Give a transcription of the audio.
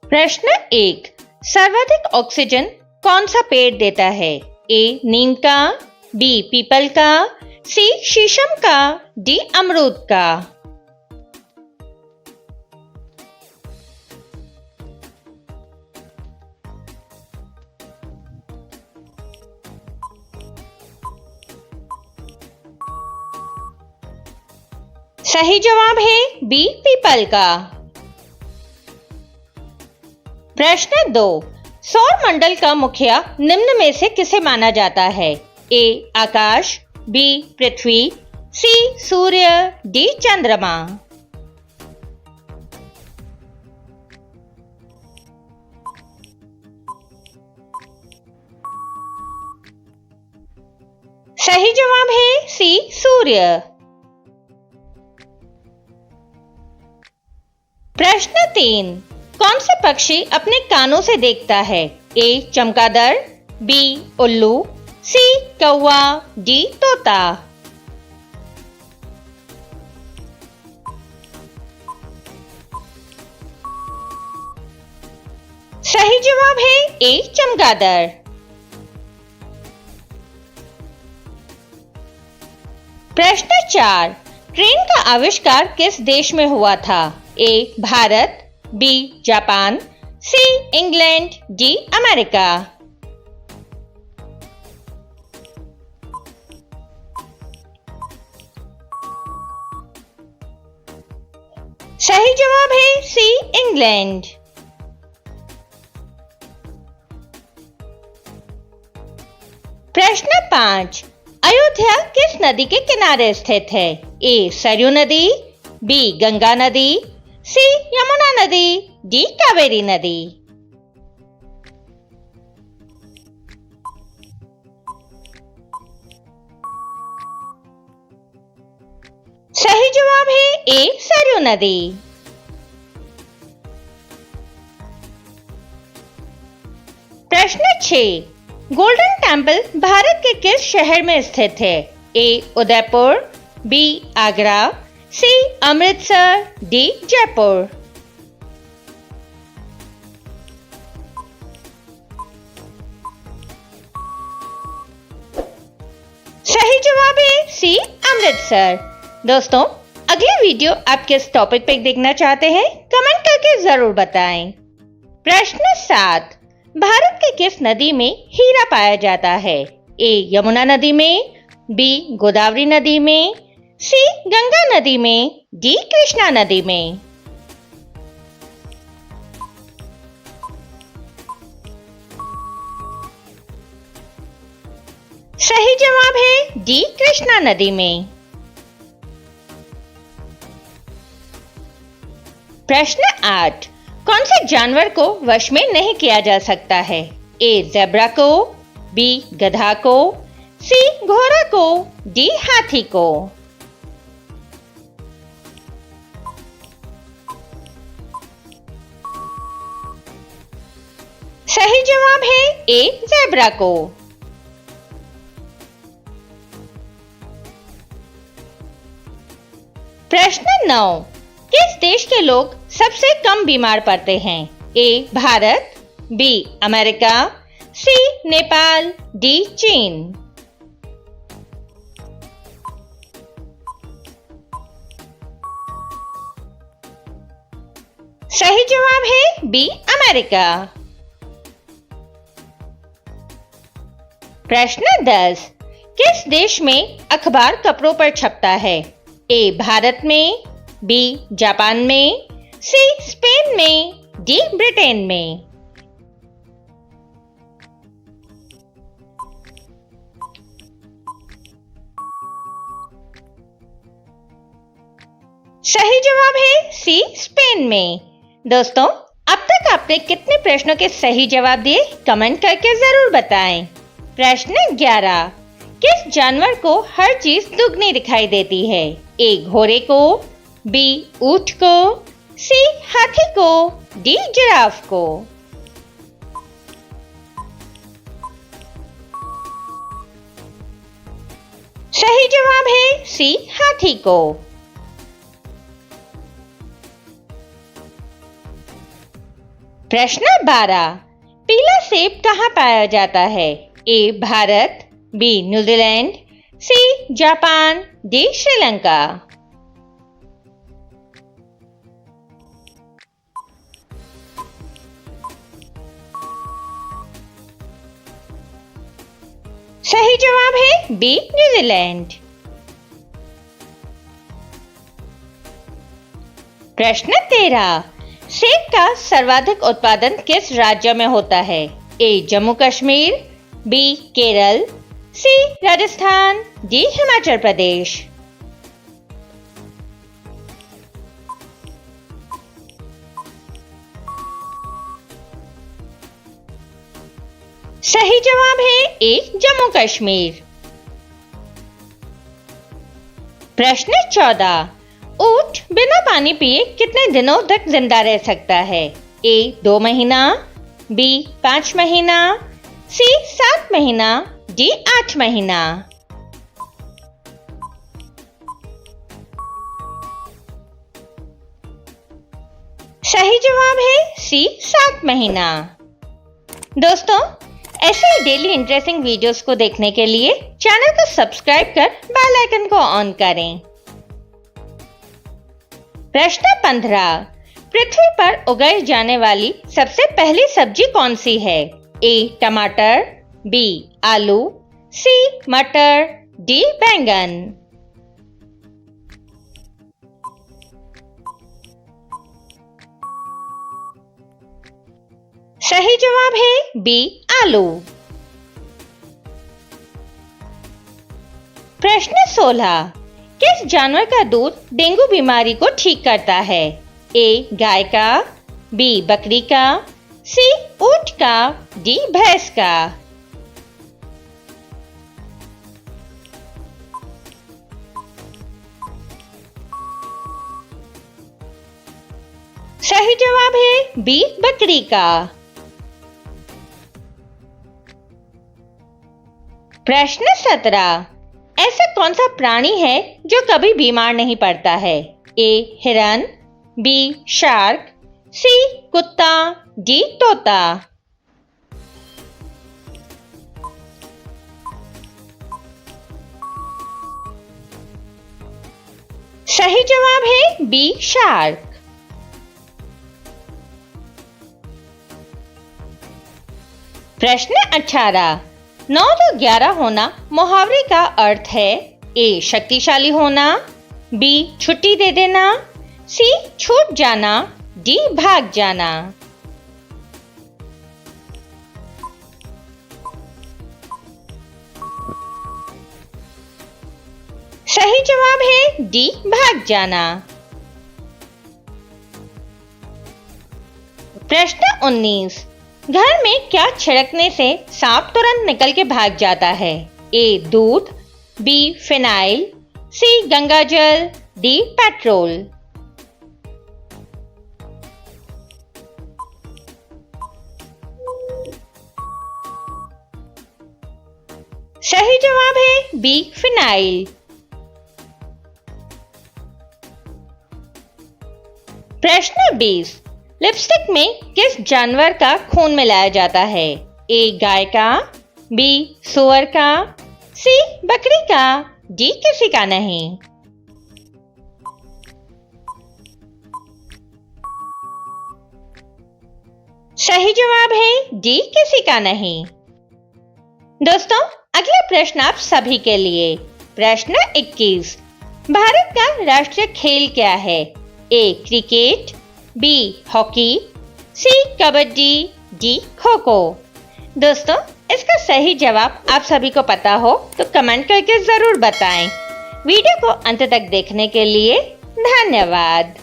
प्रश्न 1। सर्वाधिक ऑक्सीजन कौन सा पेड़ देता है? ए नीम का, बी पीपल का, सी शीशम का, डी अमरूद का। सही जवाब है बी पीपल का। प्रश्न 2। सौर मंडल का मुखिया निम्न में से किसे माना जाता है? ए आकाश, बी पृथ्वी, सी सूर्य, डी चंद्रमा। सही जवाब है सी सूर्य। प्रश्न 3। कौन से पक्षी अपने कानों से देखता है? ए चमगादड़, बी उल्लू, सी कौवा, डी तोता। सही जवाब है ए चमगादड़। प्रश्न 4। ट्रेन का आविष्कार किस देश में हुआ था? A Bharat, B Japan, C England, D America. सही जवाब है सी इंग्लैंड। प्रश्न 5। अयोध्या किस नदी के किनारे स्थित है? ए सरयू नदी, बी गंगा नदी, सी यमुना नदी, डी कावेरी नदी। सही जवाब है ए सरयू नदी। प्रश्न 6। गोल्डन टेम्पल भारत के किस शहर में स्थित है? ए उदयपुर, बी आगरा, सी अमृतसर, डी जयपुर। सही जवाब है सी अमृतसर। दोस्तों, अगली वीडियो आप किस टॉपिक पे देखना चाहते हैं कमेंट करके जरूर बताएं। प्रश्न 7। भारत के किस नदी में हीरा पाया जाता है? ए यमुना नदी में, बी गोदावरी नदी में, सी गंगा नदी में, डी कृष्णा नदी में। सही जवाब है डी कृष्णा नदी में। प्रश्न 8। कौन से जानवर को वश में नहीं किया जा सकता है? ए ज़ेब्रा को, बी गधा को, सी घोड़ा को, डी हाथी को। सही जवाब है ए ज़ेब्रा को। प्रश्न 9। किस देश के लोग सबसे कम बीमार पड़ते हैं? ए भारत, बी अमेरिका, सी नेपाल, डी चीन। सही जवाब है बी अमेरिका। प्रश्न 10। किस देश में अखबार कपड़ों पर छपता है? ए भारत में, बी जापान में, सी स्पेन में, डी ब्रिटेन में। सही जवाब है सी स्पेन में। दोस्तों, अब तक आपने कितने प्रश्नों के सही जवाब दिए कमेंट करके जरूर बताएं। प्रश्न 11। किस जानवर को हर चीज दुगनी दिखाई देती है? ए घोड़े को, बी ऊंट को, सी हाथी को, डी जिराफ को। सही जवाब है सी हाथी को। प्रश्न 12। पीला सेब कहाँ पाया जाता है? A Bharat, B New Zealand, C Japan, D Sri Lanka. सही जवाब है बी न्यूजीलैंड। प्रश्न 13। सेब का सर्वाधिक उत्पादन किस राज्य में होता है? ए जम्मू कश्मीर, बी केरल, सी राजस्थान, डी हिमाचल प्रदेश। सही जवाब है ए जम्मू कश्मीर। प्रश्न 14। ऊंट बिना पानी पिए कितने दिनों तक जिंदा रह सकता है? ए 2 महीना, बी 5 महीना, सी 7 महीना, डी 8 महीना। सही जवाब है सी 7 महीना। दोस्तों, ऐसे ही डेली इंटरेस्टिंग वीडियोस को देखने के लिए चैनल को सब्सक्राइब कर बेल आइकन को ऑन करें। प्रश्न 15। पृथ्वी पर उगाई जाने वाली सबसे पहली सब्जी कौन सी है? ए टमाटर, बी आलू, सी मटर, डी बैंगन। सही जवाब है बी आलू। प्रश्न 16। किस जानवर का दूध डेंगू बीमारी को ठीक करता है? ए गाय का, बी बकरी का, सी ऊंट का, डी भैंस का। सही जवाब है बी बकरी का। प्रश्न 17। ऐसा कौन सा प्राणी है जो कभी बीमार नहीं पड़ता है? ए हिरन, बी शार्क, सी कुत्ता, डी तोता। सही जवाब है बी शार्क। प्रश्न 18। 9 तो 11 होना मुहावरे का अर्थ है? ए शक्तिशाली होना, बी छुट्टी दे देना, सी छूट जाना, डी भाग जाना। सही जवाब है डी भाग जाना। प्रश्न 19। घर में क्या छिड़कने से सांप तुरंत निकल के भाग जाता है? ए दूध, बी फिनाइल, सी गंगाजल, डी पेट्रोल। सही जवाब है बी फिनाइल। प्रश्न 20। लिपस्टिक में किस जानवर का खून मिलाया जाता है? ए गाय का, बी सुअर का, सी बकरी का, डी किसी का नहीं। सही जवाब है डी किसी का नहीं। दोस्तों, अगला प्रश्न आप सभी के लिए। प्रश्न 21। भारत का राष्ट्रीय खेल क्या है? ए क्रिकेट, बी हॉकी, सी कबड्डी, डी खो खो। दोस्तों, इसका सही जवाब आप सभी को पता हो तो कमेंट करके जरूर बताएं। वीडियो को अंत तक देखने के लिए धन्यवाद।